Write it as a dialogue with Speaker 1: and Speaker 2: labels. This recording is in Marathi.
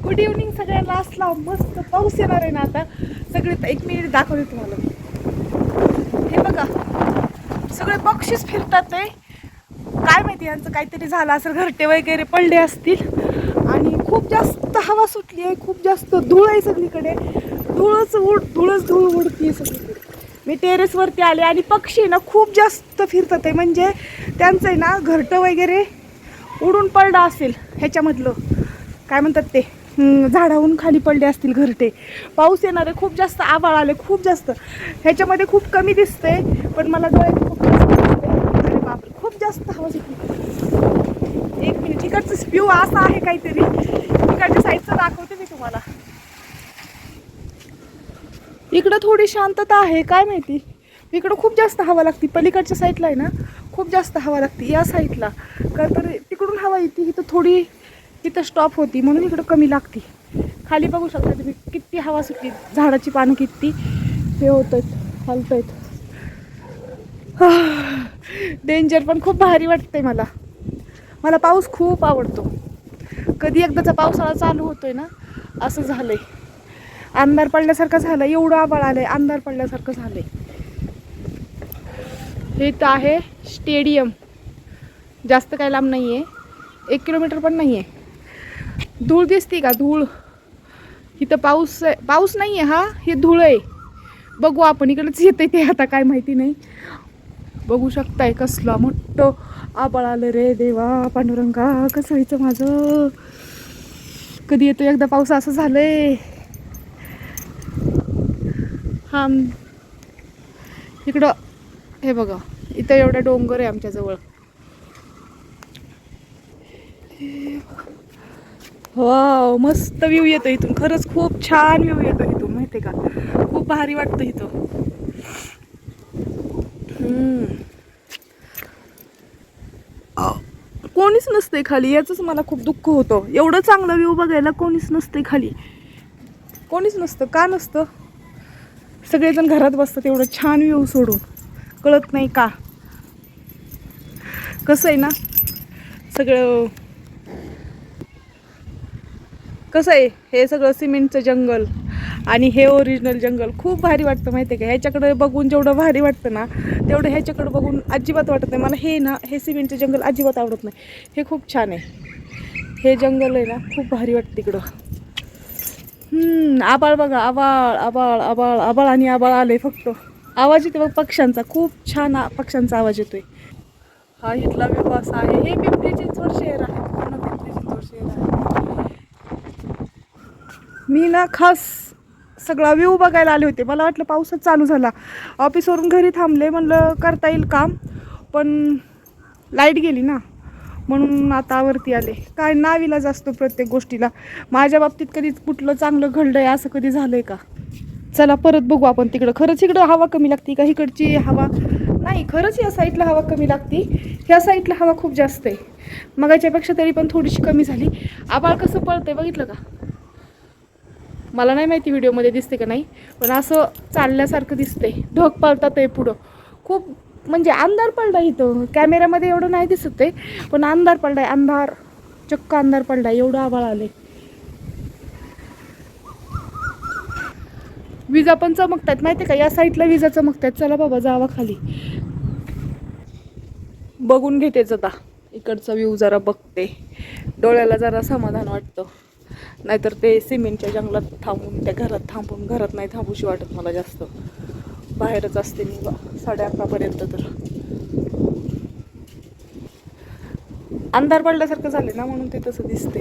Speaker 1: गुड इव्हनिंग सगळ्यांना. असला मस्त पाऊस येणार आहे ना आता. सगळे एक मिनिट दाखवते तुम्हाला. हे बघा सगळे पक्षीच फिरतात आहे. काय माहिती यांचं काहीतरी झालं असेल, घरटे वगैरे पडले असतील. आणि खूप जास्त हवा सुटली आहे, खूप जास्त धूळ आहे सगळीकडे. धूळच उडती सगळीकडे. मी टेरेसवरती आले आणि पक्षी ना खूप जास्त फिरतात आहे. म्हणजे त्यांचं आहे ना घरटं वगैरे उडून पडलं असेल ह्याच्यामधलं, काय म्हणतात ते, झाडाहून खाली पडले असतील घरटे. पाऊस येणार आहे, खूप जास्त आभाळ आले, खूप जास्त. ह्याच्यामध्ये खूप कमी दिसते पण मला डोळ्यात खूप जास्त दिसते. अरे बापरे, खूप जास्त हवा सुटली. एक मिनिट, इकडचं व्ह्यू असा आहे काहीतरी. इकडच्या साईडचं दाखवते मी तुम्हाला. इकडं थोडी शांतता आहे, काय माहिती. इकडं खूप जास्त हवा लागते. पलीकडच्या साईडला आहे ना खूप जास्त हवा लागते या साईडला. का तर तिकडून हवा येते, इथं थोडी इथं स्टॉप होती म्हणून इकडं कमी लागते. खाली बघू शकता तुम्ही किती हवा सुटली. झाडाची पानं किती हे होत आहेत, हलत आहेत. डेंजर पण खूप भारी वाटतंय मला. मला पाऊस खूप आवडतो. कधी एकदाचा पावसाळा चालू होतोय ना असं झालंय. अंधार पडल्यासारखं झालं, एवढं आभाळ आलंय, अंधार पडल्यासारखं झालंय. हे तर आहे स्टेडियम. जास्त काय लांब नाही आहे, 1 किलोमीटर पण नाही आहे. धूळ दिसते का, धूळ. इथं पाऊस नाही आहे, हा हे धूळ आहे. बघू आपण, इकडंच येते ते आता काय माहिती नाही. बघू शकताय कसला मोठं आभाळ आलं रे देवा. पांडुरंगा कसं व्हायचं माझं. कधी येतो एकदा पाऊस, असं झालंय. हा इकडं हे बघा, इथं एवढा डोंगर आहे आमच्याजवळ. वाव, मस्त व्ह्यू येतो इथून. खरंच खूप छान व्ह्यू येतो इथून, माहिती का. खूप भारी वाटतं इथं. कोणीच नसतंय खाली, याच मला खूप दुःख होतं. एवढं चांगलं व्ह्यू बघायला कोणीच नसतंय खाली. कोणीच नसतं. का नसतं? सगळेजण घरात बसतात एवढं छान व्ह्यू सोडून. कळत नाही का. कसं आहे ना, सगळं कसं आहे, हे सगळं सिमेंटचं जंगल आणि हे ओरिजिनल जंगल खूप भारी वाटतं, माहिती आहे का. ह्याच्याकडे बघून जेवढं भारी वाटतं ना तेवढं ह्याच्याकडे बघून अजिबात वाटत नाही मला. हे ना, हे सिमेंटचं जंगल अजिबात आवडत नाही. हे खूप छान आहे. हे जंगल आहे ना खूप भारी वाटतं इकडं. आबाळ बघा, आबाळ आबाळ आबाळ आबाळ आणि आबाळ आले. फक्त आवाज येतो बघ पक्ष्यांचा, खूप छान पक्ष्यांचा आवाज येतोय. हा इथला व्ह्यू असा आहे. हे पिंपरी चिंचवड शहर आहे, पूर्ण पिंपरी चिंचवड शहर आहे. मी ना खास सगळा व्ह्यू बघायला आले होते. मला वाटलं पाऊसच चालू झाला. ऑफिसवरून घरी थांबले, म्हणलं करता येईल काम, पण लाईट गेली ना म्हणून आता वरती आले. काय नाविलाज असतो प्रत्येक गोष्टीला. माझ्या बाबतीत कधीच कुठलं चांगलं घडलंय असं कधी झालंय का. चला परत बघू आपण तिकडं. खरंच इकडं हवा कमी लागते का, इकडची हवा नाही. खरंच या साईडला हवा कमी लागते, ह्या साईडला हवा खूप जास्त आहे. मगाच्यापेक्षा तरी पण थोडीशी कमी झाली. आभाळ कसं पळतंय बघितलं का. मला नाही माहिती व्हिडिओमध्ये दिसते का नाही, पण असं चालल्यासारखं दिसतंय. ढग पळतात आहे पुढं. खूप म्हणजे अंधार पडला इथं. कॅमेऱ्यामध्ये एवढं नाही दिसत आहे, पण अंधार पडलाय. अंधार, चक्क अंधार पडलाय. एवढं आभाळ आले. विजा पण चमकतात, माहिती का. या साईडला विजा चमकतात. चला बाबा जावा खाली. बघून घेतेच आता इकडचा व्ह्यू, जरा बघते. डोळ्याला जरा समाधान वाटतं. नाहीतर ते सिमेंटच्या जंगलात थांबून, त्या घरात थांबून, घरात नाही थांबूशी वाटत मला जास्त. बाहेरच असते मी 11:30पर्यंत. तर अंधार पडल्यासारखं झाले ना म्हणून ते तसं दिसते.